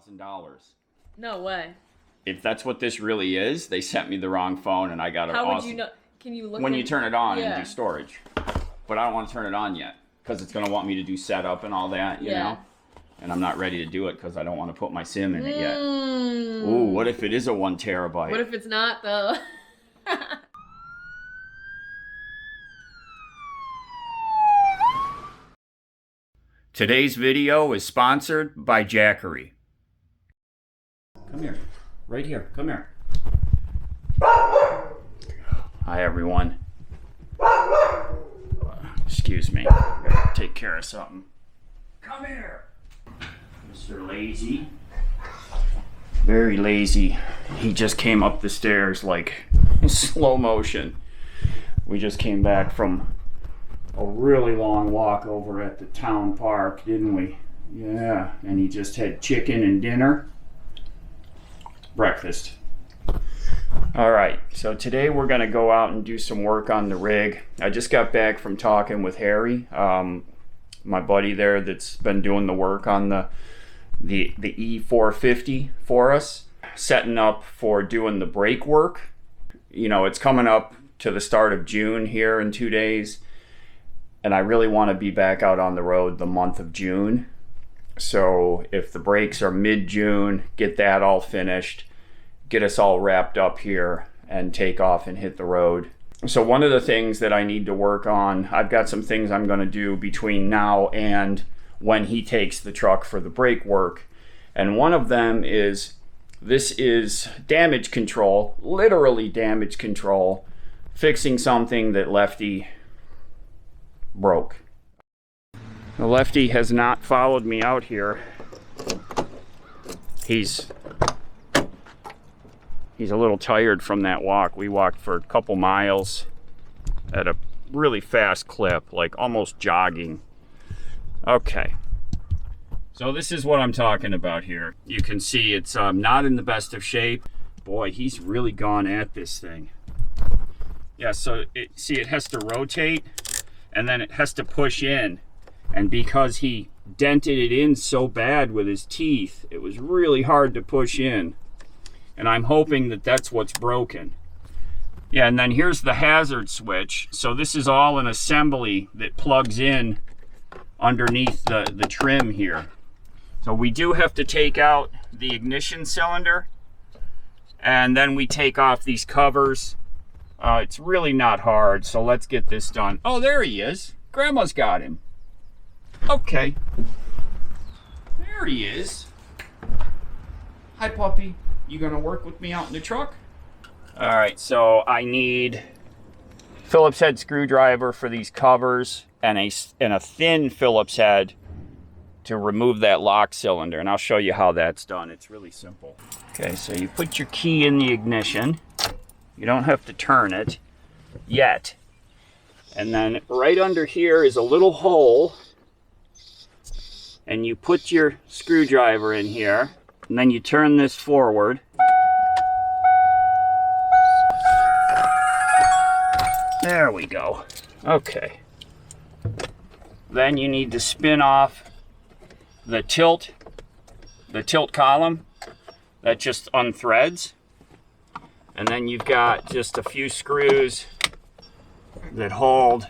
$1,000. No way. If that's what this really is, they sent me the wrong phone and I got an awesome... How would you know? Can you look when at... you turn it on Yeah. and do storage. But I don't want to turn it on yet because it's going to want me to do setup and all that, you know? And I'm not ready to do it because I don't want to put my SIM in it yet. Ooh, what if it is a 1 terabyte? What if it's not, though? Today's video is sponsored by Jackery. Come here. Right here. Come here. Hi, everyone. Excuse me. Gotta take care of something. Come here. Mr. Lazy. Very lazy. He just came up the stairs like slow motion. We just came back from a really long walk over at the town park, didn't we? Yeah, and he just had chicken and dinner. Breakfast. All right, so today we're gonna go out and do some work on the rig. I just got back from talking with Harry, my buddy there that's been doing the work on the E450 for us, setting up for doing the brake work. You know, it's coming up to the start of June here in 2 days. And I really want to be back out on the road the month of June. So if the brakes are mid-June, get that all finished, get us all wrapped up here and take off and hit the road. So one of the things that I need to work on, I've got some things I'm going to do between now and when he takes the truck for the brake work. And one of them is, this is damage control, literally damage control, fixing something that Lefty broke. The Lefty has not followed me out here. He's a little tired from that walk. We walked for a couple miles at a really fast clip, like almost jogging. Okay. So this is what I'm talking about here. You can see it's not in the best of shape. Boy, he's really gone at this thing. Yeah, so it has to rotate and then it has to push in. And because he dented it in so bad with his teeth, it was really hard to push in. And I'm hoping that that's what's broken. Yeah, and then here's the hazard switch. So this is all an assembly that plugs in underneath the trim here. So we do have to take out the ignition cylinder, and then we take off these covers. It's really not hard, so let's get this done. Oh, there he is. Grandma's got him. Okay. There he is. Hi, puppy. You gonna work with me out in the truck? All right, so I need Phillips head screwdriver for these covers and a thin Phillips head to remove that lock cylinder, and I'll show you how that's done. It's really simple. Okay, so you put your key in the ignition. You don't have to turn it yet. And then right under here is a little hole, and you put your screwdriver in here, and then you turn this forward. There we go. Okay. Then you need to spin off the tilt column. That just unthreads. And then you've got just a few screws that hold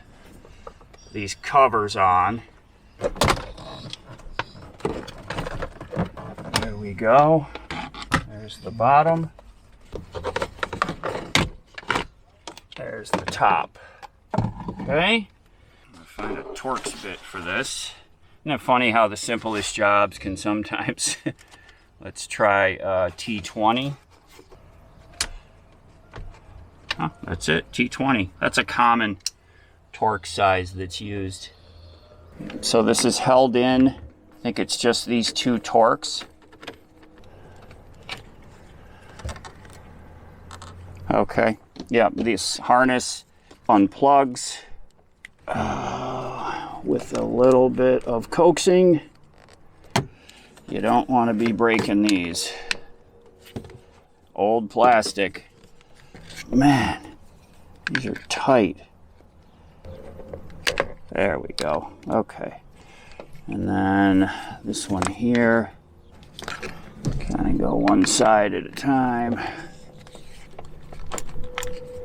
these covers on. There we go. There's the bottom. There's the top. Okay. I'm gonna find a Torx bit for this. Isn't it funny how the simplest jobs can sometimes... Let's try T20. Huh, that's it, T20. That's a common Torx size that's used. So this is held in. I think it's just these two Torx. Okay, yeah, this harness unplugs with a little bit of coaxing. You don't want to be breaking these. Old plastic. Man, these are tight. There we go. Okay. And then this one here. I go one side at a time.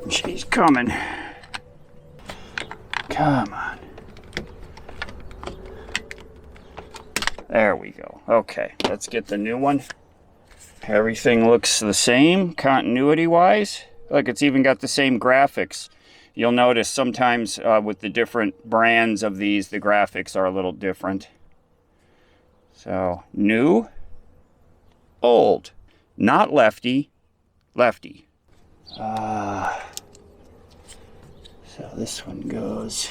She's coming. Come on. There we go. Okay, let's get the new one. Everything looks the same continuity-wise. Look, it's even got the same graphics. You'll notice sometimes with the different brands of these, the graphics are a little different. So, new, old, not Lefty, Lefty. So this one goes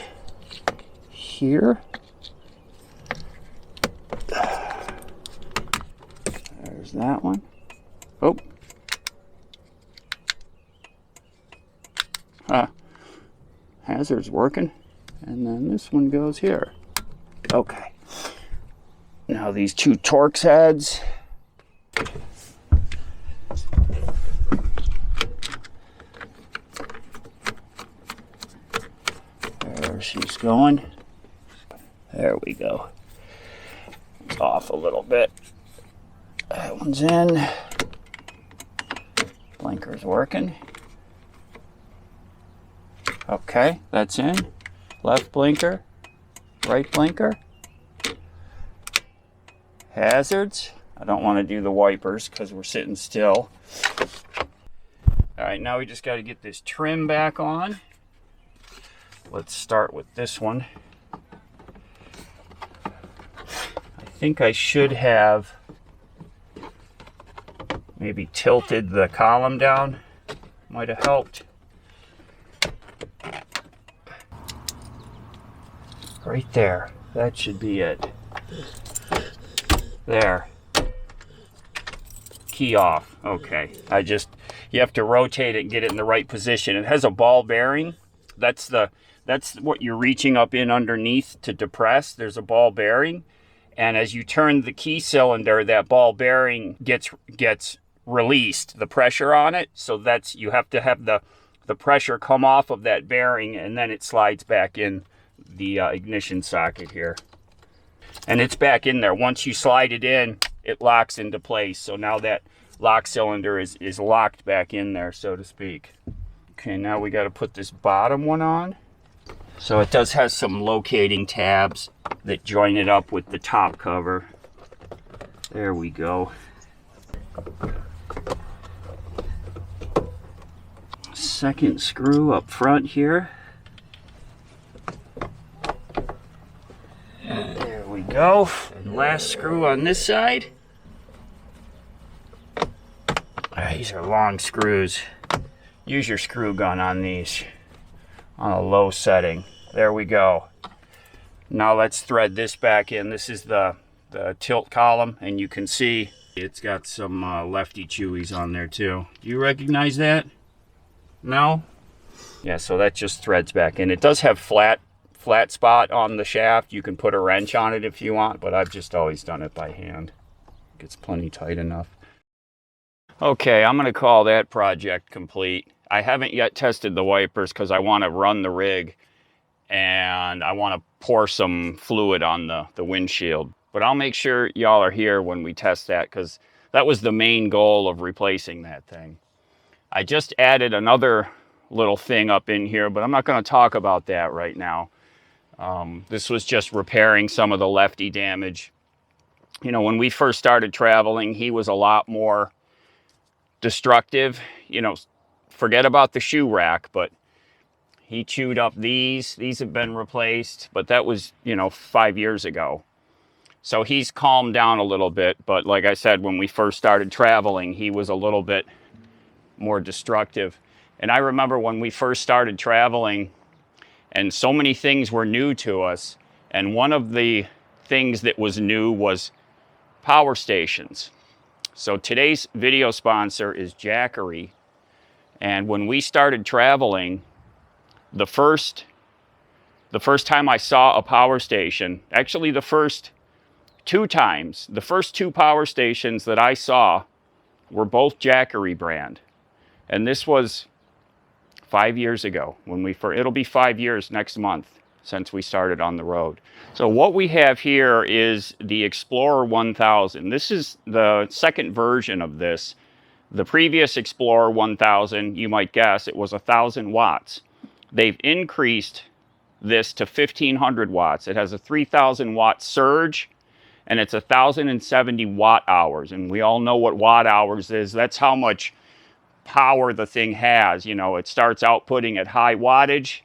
here. There's that one. Oh. Hazard's working. And then this one goes here. Okay. Now these two Torx heads. There she's going. There we go. It's off a little bit. That one's in. Blinker's working. Okay, that's in. Left blinker, right blinker. Hazards. I don't want to do the wipers because we're sitting still. All right, now we just got to get this trim back on. Let's start with this one. I think I should have maybe tilted the column down. Might have helped. Right there. That should be it. There. Key off. Okay. You have to rotate it and get it in the right position. It has a ball bearing. That's what you're reaching up in underneath to depress. There's a ball bearing. And as you turn the key cylinder, that ball bearing gets released, the pressure on it. So you have to have the pressure come off of that bearing, and then it slides back in the ignition socket here. And it's back in there. Once you slide it in, it locks into place. So now that lock cylinder is locked back in there, so to speak. Okay, now we got to put this bottom one on. So it does have some locating tabs that join it up with the top cover. There we go. Second screw up front here. There we go. And last screw on this side. These are long screws. Use your screw gun on these on a low setting. There we go. Now let's thread this back in. This is the tilt column, and you can see it's got some Lefty Chewies on there too. Do you recognize that? No? Yeah, so that just threads back in. It does have flat spot on the shaft. You can put a wrench on it if you want, but I've just always done it by hand. Gets plenty tight enough. Okay, I'm going to call that project complete. I haven't yet tested the wipers because I want to run the rig and I want to pour some fluid on the windshield. But I'll make sure y'all are here when we test that, because that was the main goal of replacing that thing. I just added another little thing up in here, but I'm not going to talk about that right now. This was just repairing some of the Lefty damage. You know, when we first started traveling, he was a lot more destructive. You know, forget about the shoe rack, but he chewed up these. These have been replaced, but that was, 5 years ago. So he's calmed down a little bit, but like I said, when we first started traveling, he was a little bit more destructive. And I remember when we first started traveling, and so many things were new to us, and one of the things that was new was power stations. So today's video sponsor is Jackery, and when we started traveling, the first time I saw a power station, actually the first two power stations that I saw were both Jackery brand. And this was 5 years ago when it'll be 5 years next month. since we started on the road. So what we have here is the Explorer 1000. This is the second version of this. The previous Explorer 1000, you might guess, it was 1,000 watts. They've increased this to 1,500 watts. It has a 3,000 watt surge, and it's 1,070 watt hours. And we all know what watt hours is. That's how much power the thing has. You know, it starts outputting at high wattage,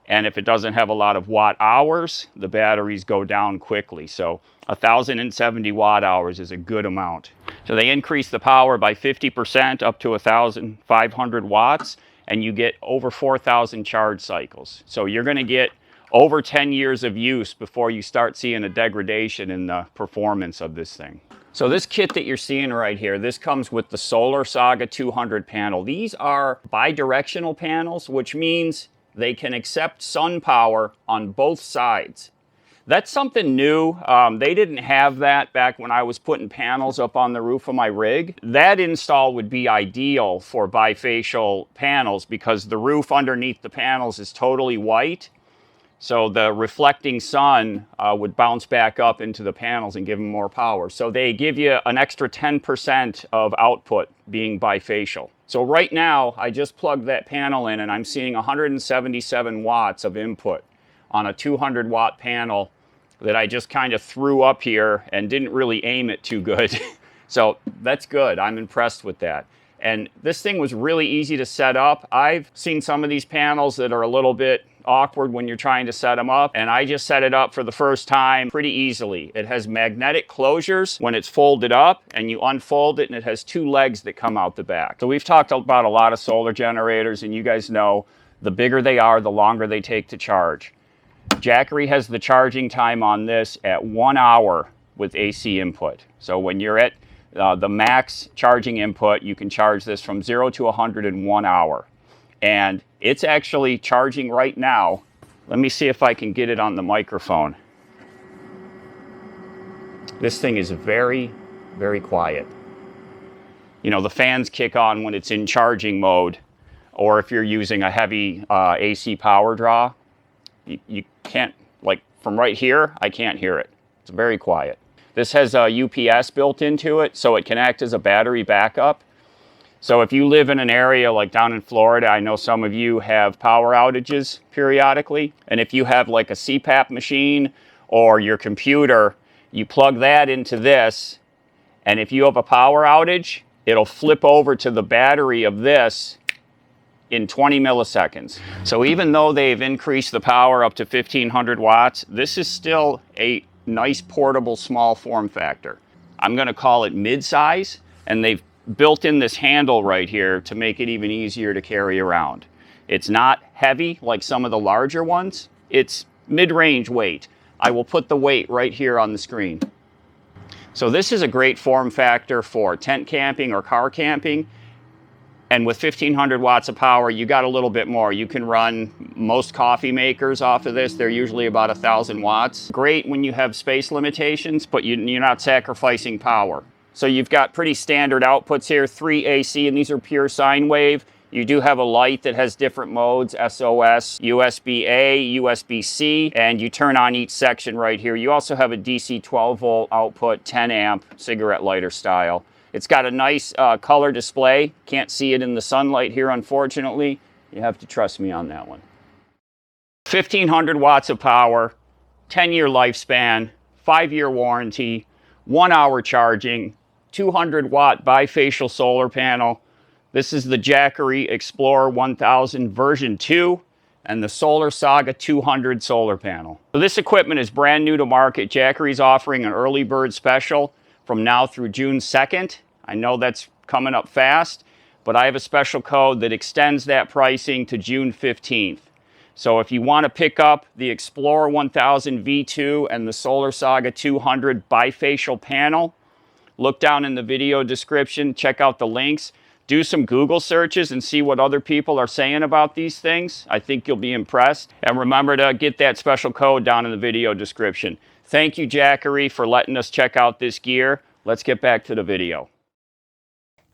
and if it doesn't have a lot of watt hours, the batteries go down quickly. So 1,070 watt hours is a good amount. So they increase the power by 50% up to 1,500 watts, and you get over 4,000 charge cycles. So you're going to get over 10 years of use before you start seeing a degradation in the performance of this thing. So this kit that you're seeing right here, this comes with the Solar Saga 200 panel. These are bidirectional panels, which means they can accept sun power on both sides. That's something new. They didn't have that back when I was putting panels up on the roof of my rig. That install would be ideal for bifacial panels because the roof underneath the panels is totally white. So the reflecting sun would bounce back up into the panels and give them more power. So they give you an extra 10% of output being bifacial. So right now, I just plugged that panel in and I'm seeing 177 watts of input on a 200 watt panel that I just kind of threw up here and didn't really aim it too good. So that's good. I'm impressed with that. And this thing was really easy to set up. I've seen some of these panels that are a little bit awkward when you're trying to set them up, and I just set it up for the first time pretty easily. It has magnetic closures when it's folded up, and you unfold it and it has two legs that come out the back. So we've talked about a lot of solar generators, and you guys know the bigger they are, the longer they take to charge. Jackery has the charging time on this at 1 hour with AC input. So when you're at the max charging input, you can charge this from 0 to 100 in 1 hour. And it's actually charging right now. Let me see if I can get it on the microphone. This thing is very, very quiet. You know, the fans kick on when it's in charging mode, or if you're using a heavy AC power draw, you can't, like from right here, I can't hear it. It's very quiet. This has a UPS built into it, so it can act as a battery backup. So if you live in an area like down in Florida, I know some of you have power outages periodically. And if you have like a CPAP machine or your computer, you plug that into this. And if you have a power outage, it'll flip over to the battery of this in 20 milliseconds. So even though they've increased the power up to 1,500 watts, this is still a nice portable small form factor. I'm going to call it mid-size, and they've built in this handle right here to make it even easier to carry around. It's not heavy like some of the larger ones. It's mid-range weight. I will put the weight right here on the screen. So this is a great form factor for tent camping or car camping. And with 1,500 watts of power, you got a little bit more. You can run most coffee makers off of this. They're usually about 1,000 watts. Great when you have space limitations, but you're not sacrificing power. So you've got pretty standard outputs here, 3 AC, and these are pure sine wave. You do have a light that has different modes, SOS, USB-A, USB-C, and you turn on each section right here. You also have a DC 12 volt output, 10 amp, cigarette lighter style. It's got a nice color display. Can't see it in the sunlight here, unfortunately. You have to trust me on that one. 1,500 watts of power, 10-year lifespan, 5-year warranty, 1 hour charging, 200 watt bifacial solar panel. This is the Jackery Explorer 1000 version 2 and the Solar Saga 200 solar panel. So this equipment is brand new to market. Jackery's offering an early bird special from now through June 2nd. I know that's coming up fast, but I have a special code that extends that pricing to June 15th. So if you want to pick up the Explorer 1000 V2 and the Solar Saga 200 bifacial panel, look down in the video description, check out the links, do some Google searches and see what other people are saying about these things. I think you'll be impressed. And remember to get that special code down in the video description. Thank you, Jackery, for letting us check out this gear. Let's get back to the video.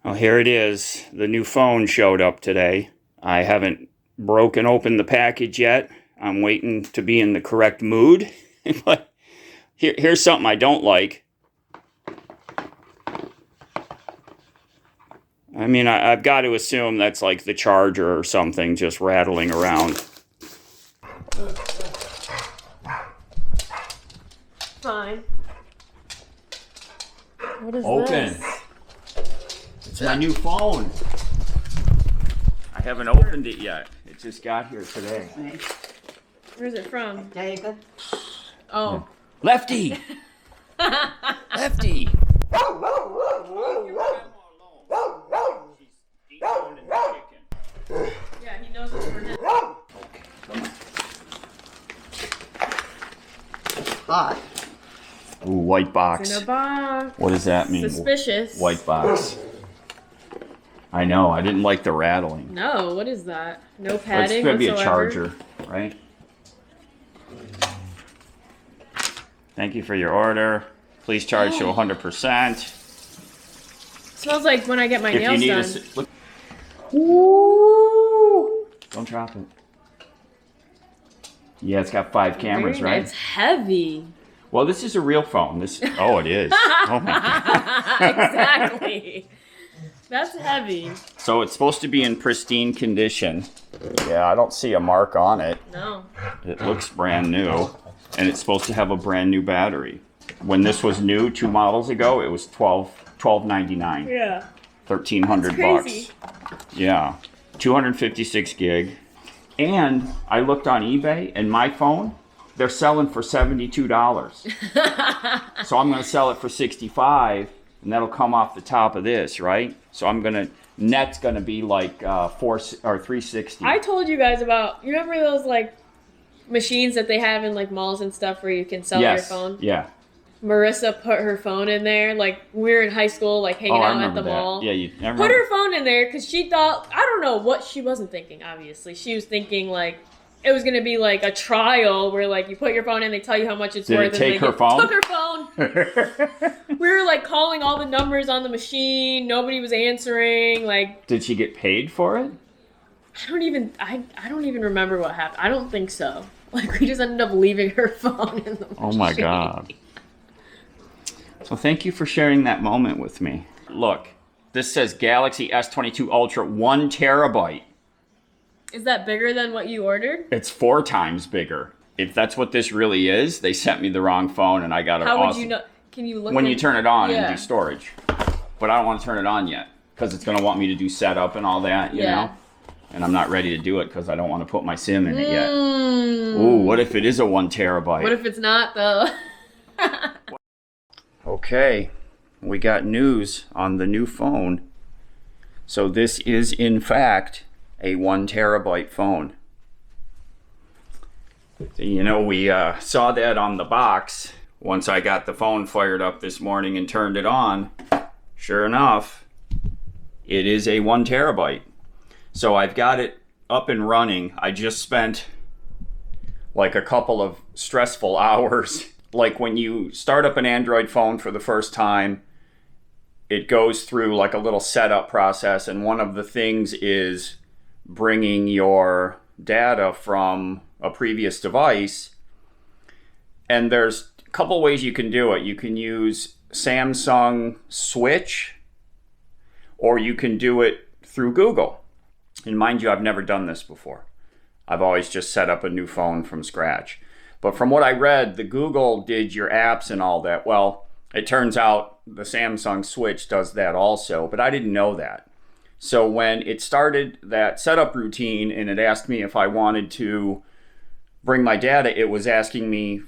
Well, here it is. The new phone showed up today. I haven't broken open the package yet. I'm waiting to be in the correct mood. But here's something I don't like. I mean, I've got to assume that's like the charger or something just rattling around. Fine. What is Open. this? It's my new phone. I haven't opened it yet. It just got here today. Where's it from? David. Oh. Lefty! Lefty! Yeah, he knows it's for him. Okay, come on. Hot. Ooh, white It's box. in a box. What does that mean? Suspicious. White box. I know, I didn't like the rattling. No, what is that? No It's padding gonna be a whatsoever. charger, right? Thank you for your order. Please charge to 100%. Smells like when I get my If you nails need done. look. Ooh. Don't drop it. Yeah, it's got 5 cameras, Very right? nice. It's heavy. Well, this is a real phone. Oh, it is. Oh my god. Exactly. That's heavy. So it's supposed to be in pristine condition. Yeah, I don't see a mark on it. No. It looks brand new, and it's supposed to have a brand new battery. When this was new 2 models ago, it was $12.99. Yeah. 1,300 That's crazy. bucks. Yeah, 256 gig. And I looked on eBay, and my phone, they're selling for $72. So I'm going to sell it for $65, and that'll come off the top of this, right? So net's gonna be like $360. I told you guys about, you remember those like machines that they have in like malls and stuff where you can sell your phone? Yeah. Marissa put her phone in there, like we were in high school, like hanging Oh, I out at remember the that. mall. Yeah, I remember. Put her phone in there because she thought, I don't know what she wasn't thinking, obviously. She was thinking like it was going to be like a trial where like you put your phone in, they tell you how much it's Did worth. it take her phone? Took her phone. We were like calling all the numbers on the machine. Nobody was answering. Like, Did she get paid for it? I don't even remember what happened. I don't think so. Like we just ended up leaving her phone in the machine. Oh my god. So thank you for sharing that moment with me. Look, this says Galaxy S22 Ultra 1 terabyte. Is that bigger than what you ordered? It's 4 times bigger. If that's what this really is, they sent me the wrong phone and I got an How awesome. would you know? Can you look When in- you turn it on Yeah. and do storage. But I don't want to turn it on yet because it's going to want me to do setup and all that, you Yeah. know? And I'm not ready to do it because I don't want to put my SIM in it yet. Mm. Ooh, what if it is a 1 terabyte? What if it's not though? Okay, we got news on the new phone. So this is in fact a 1 terabyte phone. You know, we saw that on the box. Once I got the phone fired up this morning and turned it on, sure enough, it is a 1 terabyte. So I've got it up and running. I just spent like a couple of stressful hours. Like when you start up an Android phone for the first time, it goes through like a little setup process, and one of the things is bringing your data from a previous device. And there's a couple ways you can do it. You can use Samsung Switch, or you can do it through Google. And mind you, I've never done this before. I've always just set up a new phone from scratch. But from what I read, the Google did your apps and all that. Well, it turns out the Samsung Switch does that also, but I didn't know that. So when it started that setup routine and it asked me if I wanted to bring my data, it was asking me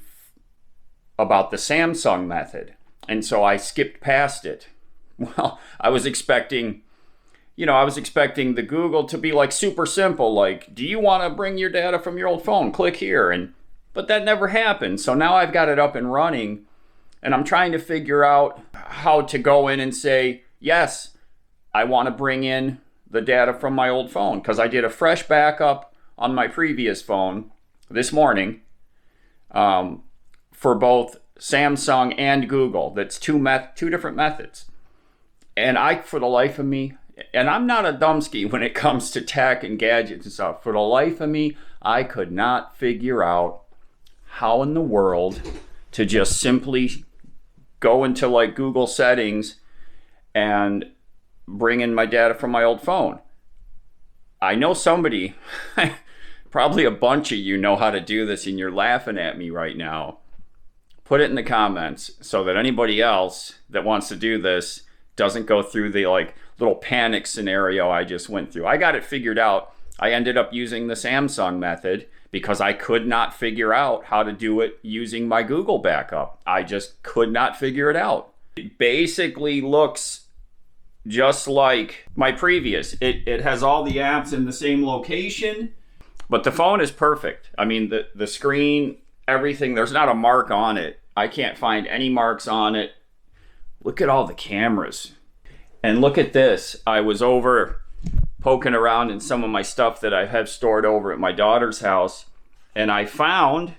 about the Samsung method. And so I skipped past it. Well, I was expecting the Google to be like super simple, like, do you want to bring your data from your old phone? Click here. But that never happened. So now I've got it up and running, and I'm trying to figure out how to go in and say, yes, I want to bring in the data from my old phone, because I did a fresh backup on my previous phone this morning for both Samsung and Google. That's two different methods. And for the life of me, and I'm not a dumbski when it comes to tech and gadgets and stuff, for the life of me, I could not figure out how in the world to just simply go into like Google settings and bring in my data from my old phone. I know somebody, probably a bunch of you know how to do this and you're laughing at me right now. Put it in the comments so that anybody else that wants to do this doesn't go through the like little panic scenario I just went through. I got it figured out. I ended up using the Samsung method because I could not figure out how to do it using my Google backup. I just could not figure it out. It basically looks just like my previous. It has all the apps in the same location, but the phone is perfect. I mean, the screen, everything, there's not a mark on it. I can't find any marks on it. Look at all the cameras. And look at this. I was over poking around in some of my stuff that I have stored over at my daughter's house, and I found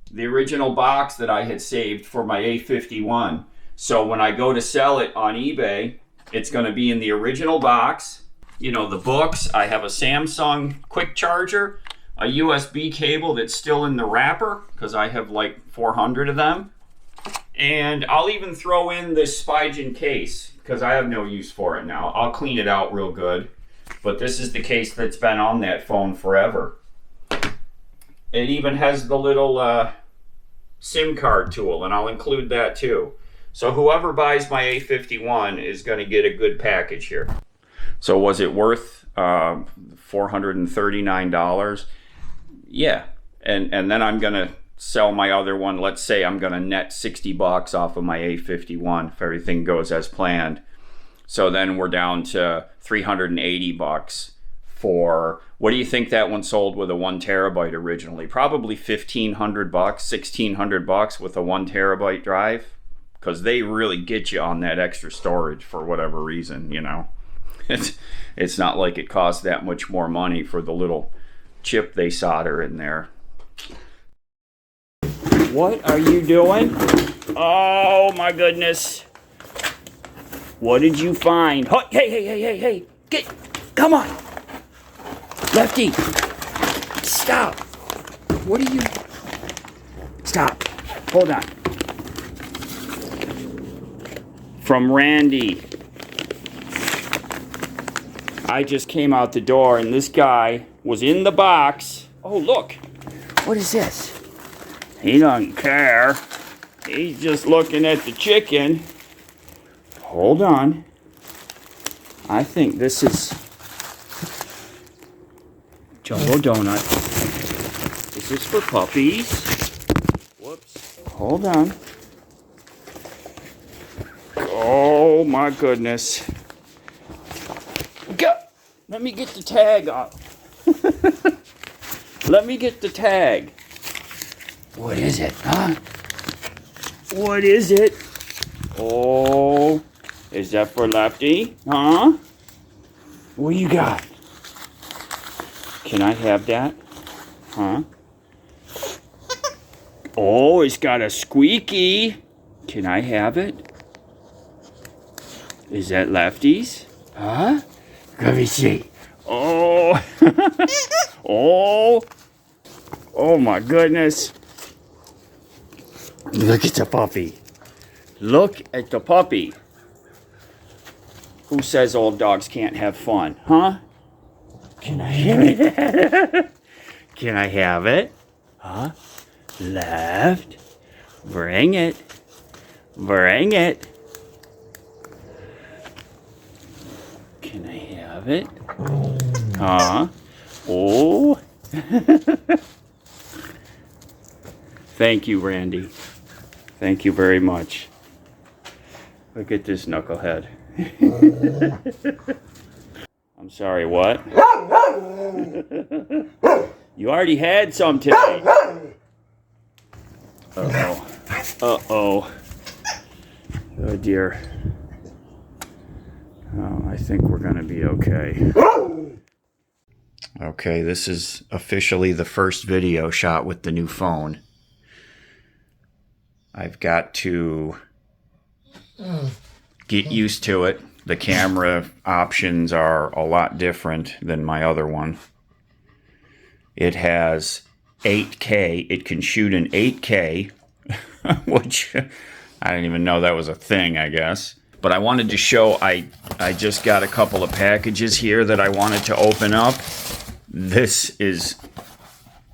the original box that I had saved for my A51. So when I go to sell it on eBay, it's going to be in the original box. You know, the books. I have a Samsung quick charger, a USB cable that's still in the wrapper because I have like 400 of them. And I'll even throw in this Spigen case because I have no use for it now. I'll clean it out real good. But this is the case that's been on that phone forever. It even has the little SIM card tool, and I'll include that too. So whoever buys my A51 is going to get a good package here. So was it worth $439? Yeah. And then I'm going to sell my other one. Let's say I'm going to net $60 off of my A51 if everything goes as planned. So then we're down to $380 for, what do you think that one sold with a 1 terabyte originally? Probably $1,500, $1,600 with a 1 terabyte drive, because they really get you on that extra storage for whatever reason, you know. It's not like it costs that much more money for the little chip they solder in there. What are you doing? Oh my goodness. What did you find? Hey, come on. Lefty, stop. What are you? Stop. Hold on. From Randy. I just came out the door and this guy was in the box. Oh, look. What is this? He doesn't care. He's just looking at the chicken. Hold on. I think this is Jumbo Donut. Is this for puppies? Whoops. Hold on. Oh my goodness. Go. Let me get the tag off. Let me get the tag. What is it, huh? What is it? Oh, is that for Lefty? Huh? What you got? Can I have that? Huh? Oh, it's got a squeaky. Can I have it? Is that Lefty's? Huh? Let me see. Oh. Oh. Oh my goodness. Look at the puppy. Look at the puppy. Who says old dogs can't have fun? Huh? Can I have it? Can I have it? Huh? Left. Bring it. Bring it. Can I have it? Huh? Oh. Thank you, Randy. Thank you very much. Look at this knucklehead. I'm sorry, what? You already had some today. Uh-oh. Uh-oh. Oh, dear. Oh, I think we're going to be okay. Okay, this is officially the first video shot with the new phone. I've got to get used to it. The camera options are a lot different than my other one. It has 8K. It can shoot in 8K, which I didn't even know that was a thing, I guess. But I wanted to show, I just got a couple of packages here that I wanted to open up. This is,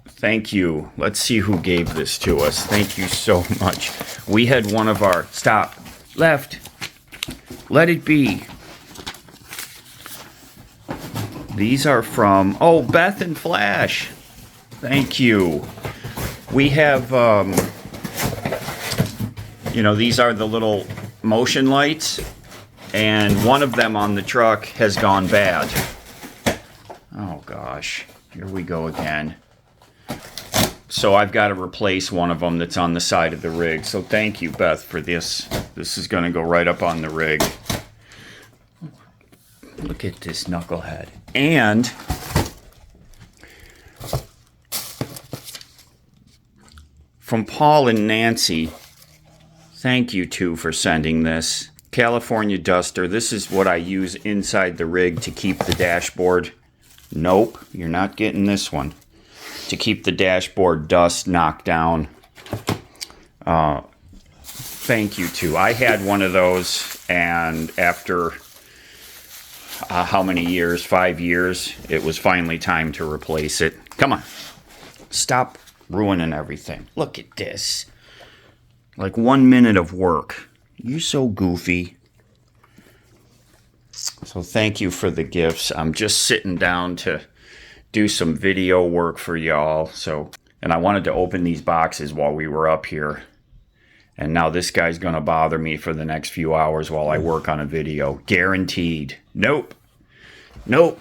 thank you. Let's see who gave this to us. Thank you so much. We had one of our, stop, left, let it be. These are from, oh, Beth and Flash. Thank you. We have, you know, these are the little motion lights, and one of them on the truck has gone bad. Oh gosh, here we go again. So I've got to replace one of them that's on the side of the rig. So thank you, Beth, for this. This is going to go right up on the rig. Look at this knucklehead. And from Paul and Nancy, thank you two for sending this. California Duster. This is what I use inside the rig to keep the dashboard. Nope, you're not getting this one. To keep the dashboard dust knocked down. Thank you two. I had one of those, and after how many years? 5 years. It was finally time to replace it. Come on. Stop ruining everything. Look at this. Like 1 minute of work. You're so goofy. So thank you for the gifts. I'm just sitting down to do some video work for y'all. And I wanted to open these boxes while we were up here. And now this guy's going to bother me for the next few hours while I work on a video. Guaranteed. Nope. Nope.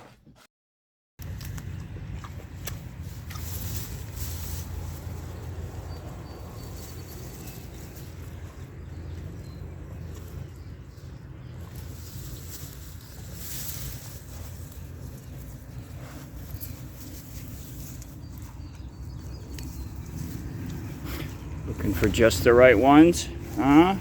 Looking for just the right ones, huh?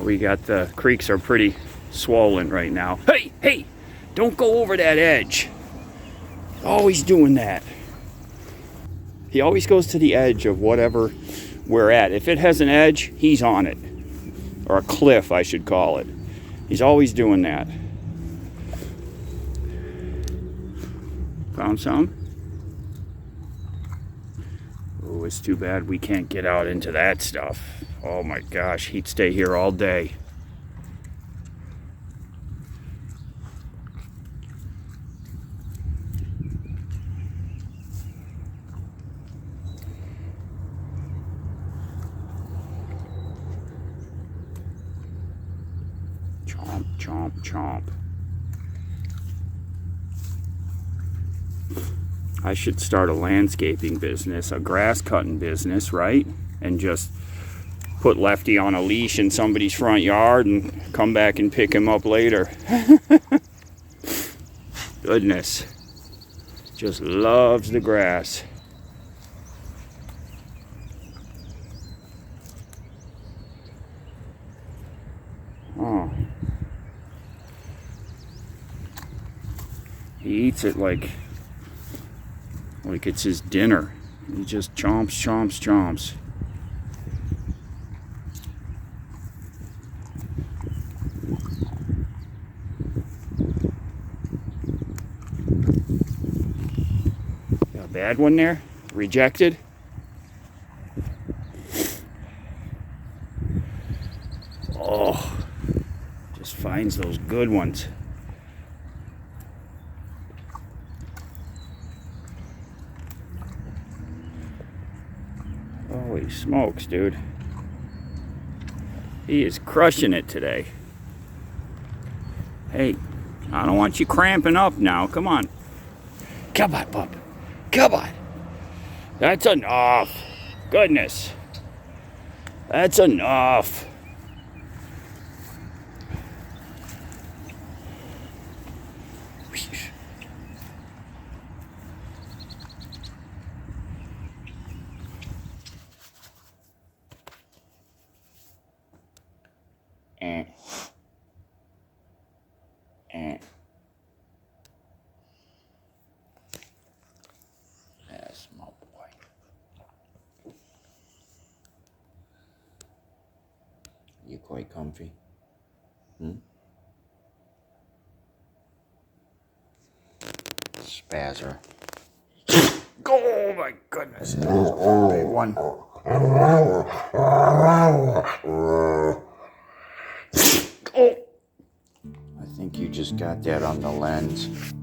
We got the creeks are pretty swollen right now. Hey, hey, don't go over that edge. Always doing that. He always goes to the edge of whatever we're at. If it has an edge, he's on it. Or a cliff, I should call it. He's always doing that. Found some? Oh, it's too bad we can't get out into that stuff. Oh my gosh, he'd stay here all day. Chomp, chomp, chomp. I should start a landscaping business, a grass cutting business, right? And just put Lefty on a leash in somebody's front yard and come back and pick him up later. Goodness. Just loves the grass. Oh. He eats it like it's his dinner. He just chomps, chomps, chomps. Got a bad one there? Rejected? Oh, just finds those good ones. Holy smokes, dude. He is crushing it today. Hey, I don't want you cramping up now. Come on. Come on, pup. Come on. That's enough. Goodness. That's enough. Eh. Eh. That's my boy. You quite comfy? Spazzer. Oh my goodness, that is a big one. Oh. I think you just got that on the lens.